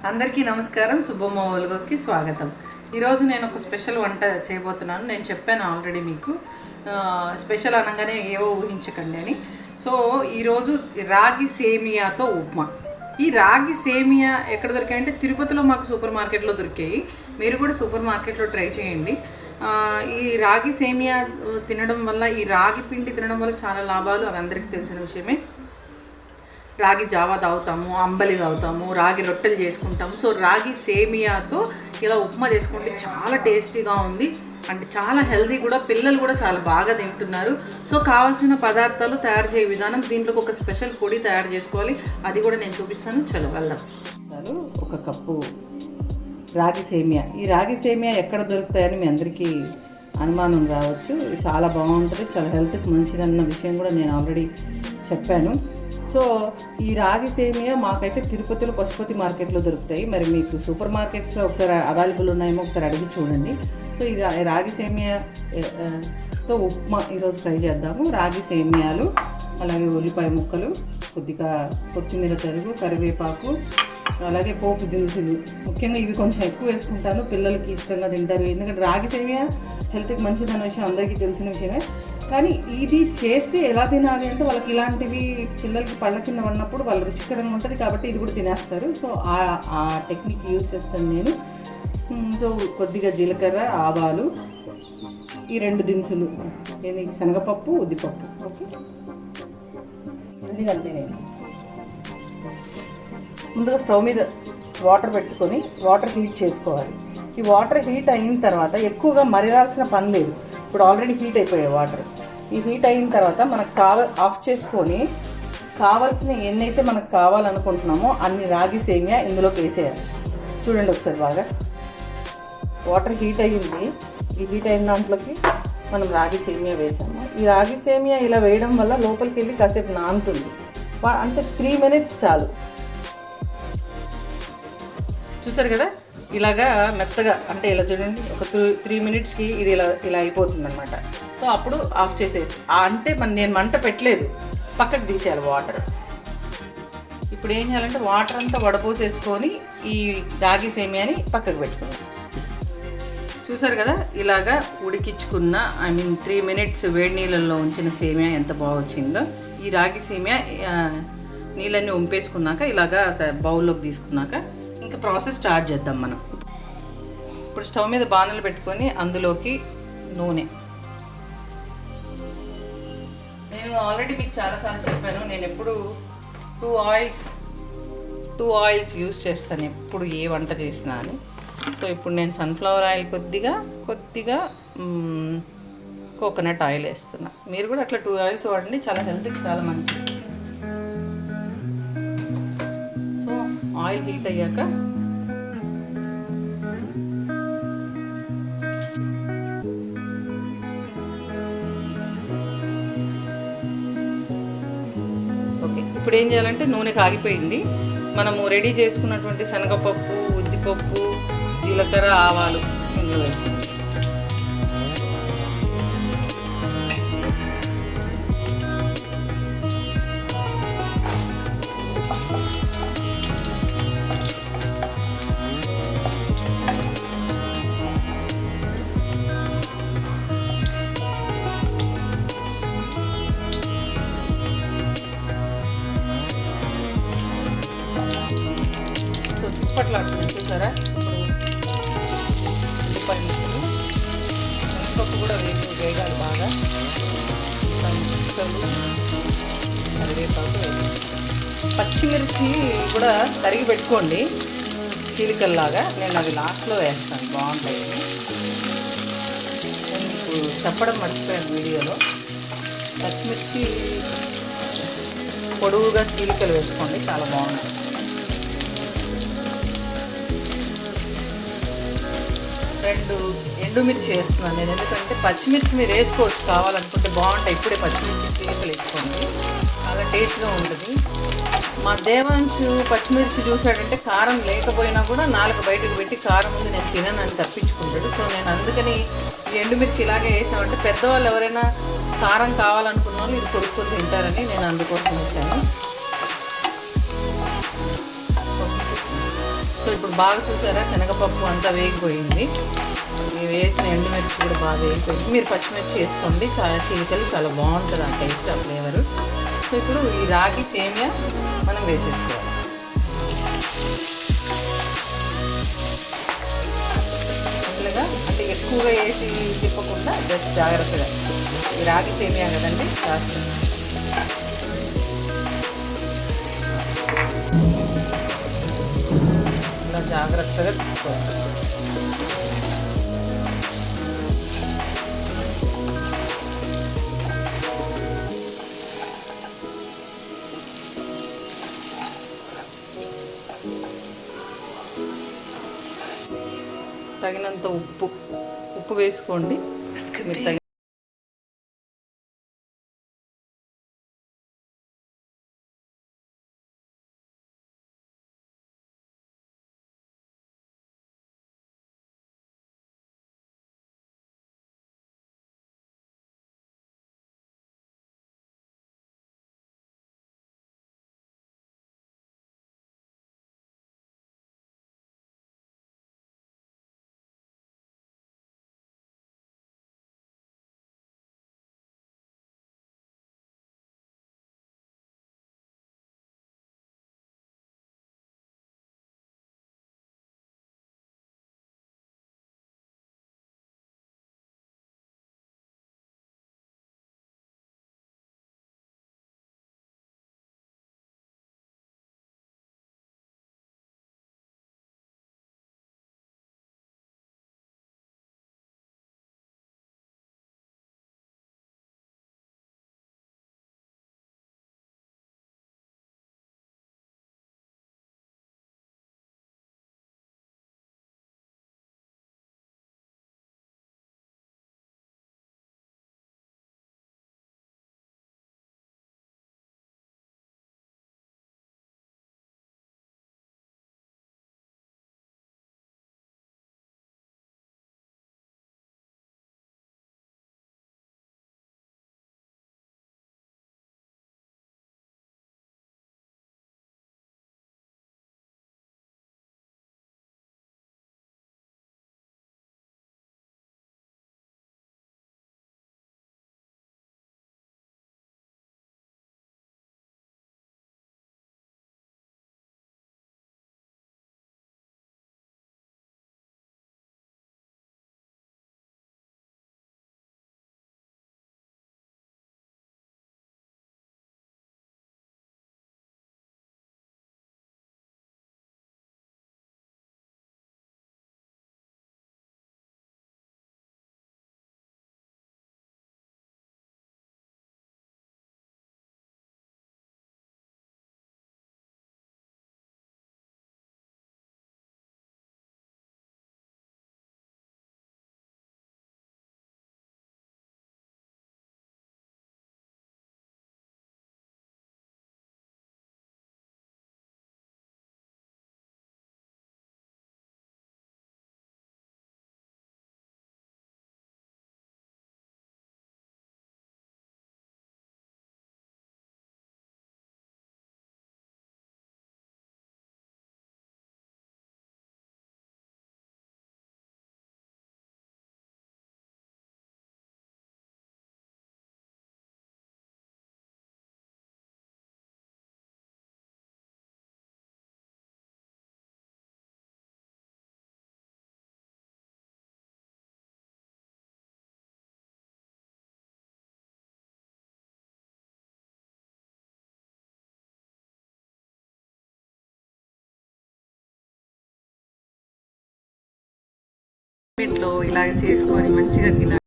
అందరికీ నమస్కారం. సుబ్బమ్మ ఒలుగోస్కి స్వాగతం. ఈరోజు నేను ఒక స్పెషల్ వంట చేయబోతున్నాను. నేను చెప్పాను ఆల్రెడీ మీకు, స్పెషల్ అనగానే ఏవో ఊహించకండి అని. సో ఈరోజు రాగి సేమియాతో ఉప్మా. ఈ రాగి సేమియా ఎక్కడ దొరికాయంటే తిరుపతిలో మాకు సూపర్ మార్కెట్లో దొరికాయి. మీరు కూడా సూపర్ మార్కెట్లో ట్రై చేయండి. ఈ రాగి సేమియా తినడం వల్ల, ఈ రాగి పిండి తినడం వల్ల చాలా లాభాలు, అవి అందరికీ తెలిసిన విషయమే. రాగి జావా తాగుతాము, అంబలి తాగుతాము, రాగి రొట్టెలు చేసుకుంటాము. సో రాగి సేమియాతో ఇలా ఉప్మా చేసుకుంటే చాలా టేస్టీగా ఉంది, అంటే చాలా హెల్తీ కూడా. పిల్లలు కూడా చాలా బాగా తింటున్నారు. సో కావాల్సిన పదార్థాలు, తయారు చేయ విధానం, దీంట్లోకి ఒక స్పెషల్ పొడి తయారు చేసుకోవాలి, అది కూడా నేను చూపిస్తాను. చలో వెళ్దాం. ఒక కప్పు రాగి సేమియా. ఈ రాగి సేమియా ఎక్కడ దొరుకుతాయని మీ అందరికీ అనుమానం రావచ్చు. చాలా బాగుంటుంది, చాలా హెల్త్కి మంచిదన్న విషయం కూడా నేను ఆల్రెడీ చెప్పాను. సో ఈ రాగి సేమియా మాకైతే తిరుపతిలో పశుపతి మార్కెట్లో దొరుకుతాయి. మరి మీకు సూపర్ మార్కెట్స్లో ఒకసారి అవైలబుల్ ఉన్నాయేమో ఒకసారి అడిగి చూడండి. సో ఇది రాగి సేమియాతో ఉప్మా ఈరోజు ట్రై చేద్దాము. రాగి సేమియాలు, అలాగే ఉల్లిపాయ ముక్కలు, కొద్దిగా కొత్తిమీర తరుగు, కరివేపాకు, అలాగే పోపు దినుసులు. ముఖ్యంగా ఇవి కొంచెం ఎక్కువ వేసుకుంటాను, పిల్లలకి ఇష్టంగా తింటారు. ఎందుకంటే రాగి సేమియా హెల్త్కి మంచిదన్న విషయం అందరికీ తెలిసిన విషయమే. కానీ ఇది చేస్తే ఎలా తినాలి అంటే, వాళ్ళకి ఇలాంటివి పిల్లలకి పళ్ళ కింద ఉన్నప్పుడు వాళ్ళు రుచికరంగా ఉంటుంది కాబట్టి ఇది కూడా తినేస్తారు. సో ఆ టెక్నిక్ యూజ్ చేస్తాను నేను. సో కొద్దిగా జీలకర్ర, ఆవాలు, ఈ రెండు దినుసులు, నేను శనగపప్పు, ఉద్దిపప్పు. ఓకే, అన్నీ కలిపి నేను ముందుగా స్టవ్ మీద వాటర్ పెట్టుకొని వాటర్ హీట్ చేసుకోవాలి. ఈ వాటర్ హీట్ అయిన తర్వాత ఎక్కువగా మరగాల్సిన పని లేదు. ఇప్పుడు ఆల్రెడీ హీట్ అయిపోయాయి వాటర్. ఈ హీట్ అయిన తర్వాత మనకు ఆఫ్ చేసుకొని కావాల్సిన ఎన్నైతే మనకు కావాలనుకుంటున్నామో అన్ని రాగి సేమియా ఇందులోకి వేసేయాలి. చూడండి ఒకసారి బాగా. వాటర్ హీట్ అయ్యింది. ఈ హీట్ అయిన దాంట్లోకి మనం రాగి సేమియా వేసాము. ఈ రాగి సేమియా ఇలా వేయడం వల్ల లోపలికి వెళ్ళి కాసేపు నానుతుంది. అంటే 3 minutes చాలు. చూసారు కదా, ఇలాగా మెత్తగా, అంటే ఇలా చూడండి, ఒక 3 minutesకి ఇది ఇలా అయిపోతుంది అనమాట. సో అప్పుడు ఆఫ్ చేసేసి, అంటే నేను మంట పెట్టలేదు, పక్కకు తీసేయాలి వాటర్. ఇప్పుడు ఏం చేయాలంటే వాటర్ అంతా వడపోసేసుకొని ఈ రాగి సేమియాని పక్కకు పెట్టుకున్నాం. చూసారు కదా, ఇలాగా ఉడికించుకున్న 3 minutes వేడి నీళ్ళల్లో ఉంచిన సేమియా ఎంత బాగా వచ్చిందో. ఈ రాగి సేమియా నీళ్ళన్నీ వంపేసుకున్నాక ఇలాగా బౌల్లోకి తీసుకున్నాక ఇంకా ప్రాసెస్ స్టార్ట్ చేద్దాం మనం. ఇప్పుడు స్టవ్ మీద బాణలు పెట్టుకొని అందులోకి నూనె. నేను ఆల్రెడీ మీకు చాలాసార్లు చెప్పాను, నేను ఎప్పుడు టూ ఆయిల్స్ యూస్ చేస్తాను ఎప్పుడు ఏ వంట చేసినా అని. సో ఇప్పుడు నేను సన్ఫ్లవర్ ఆయిల్ కొద్దిగా కోకోనట్ ఆయిల్ వేస్తున్నా. మీరు కూడా అట్లా 2 ఆయిల్స్ వాడండి, చాలా హెల్త్కి చాలా మంచిది. సో ఆయిల్ హీట్ అయ్యాక ఓకే, ఇప్పుడు ఏం చేయాలంటే నూనె కాగిపోయింది. మనము రెడీ చేసుకున్నటువంటి శనగపప్పు, ఉద్దిపప్పు, జీలకర్ర, ఆవాలు ఇందులో వేసుకుంటాం. పట్లాడుతుంది చూసారా. ఉల్లిపాయ ముక్కలు, శనగపప్పు కూడా వేగాలి బాగా. ముక్కలు, కరివేపాకు వేయాలి. పచ్చిమిర్చి కూడా తరిగి పెట్టుకోండి చీలికల్లాగా. నేను అవి లాస్ట్లో వేస్తాను, బాగుంటాయి. నేను మీకు చెప్పడం మర్చిపోయాను వీడియోలో. పచ్చిమిర్చి పొడవుగా చీలికలు వేసుకోండి, చాలా బాగుంటుంది. 2 ఎండుమిర్చి వేస్తున్నాను నేను, ఎందుకంటే పచ్చిమిర్చి మీరు వేసుకోవచ్చు కావాలనుకుంటే, బాగుంటాయి. ఇప్పుడే పచ్చిమిర్చి చీలికలు వేసుకోండి, చాలా టేస్ట్గా ఉంటుంది. మా దేవాంశు పచ్చిమిర్చి చూసాడంటే కారం లేకపోయినా కూడా నాలుగు బయటకు పెట్టి కారం ముందు నేను తిననని తప్పించుకుంటాడు. సో నేను అందుకని ఈ ఎండుమిర్చి ఇలాగే వేసామంటే పెద్దవాళ్ళు ఎవరైనా కారం కావాలనుకున్న వాళ్ళు ఇది కొనుక్కొని తింటారని నేను అందుకోసం వేసాను. సో ఇప్పుడు బాగా చూసారా, శనగపప్పు అంతా వేగిపోయింది. ఈ వేసిన ఎండుమిర్చి కూడా బాగా వేగిపోయింది. మీరు పచ్చిమిర్చి వేసుకోండి, చాలా చిలికలు చాలా బాగుంటుంది ఆ టేస్ట్, ఆ ఫ్లేవరు. సో ఇప్పుడు ఈ రాగి సేమియా మనం వేసేసుకోవాలి. ఇట్లాగా అంటే ఎక్కువగా వేసి తిప్పకుండా జస్ట్ జాగ్రత్తగా. ఈ రాగి సేమియా కదండి, కాస్త ఇలా జాగ్రత్తగా తీసుకోవాలి. తగినంత ఉప్పు వేసుకోండి. మీరు వీటిలో ఇలా చేసుకొని మంచిగా తినాలి.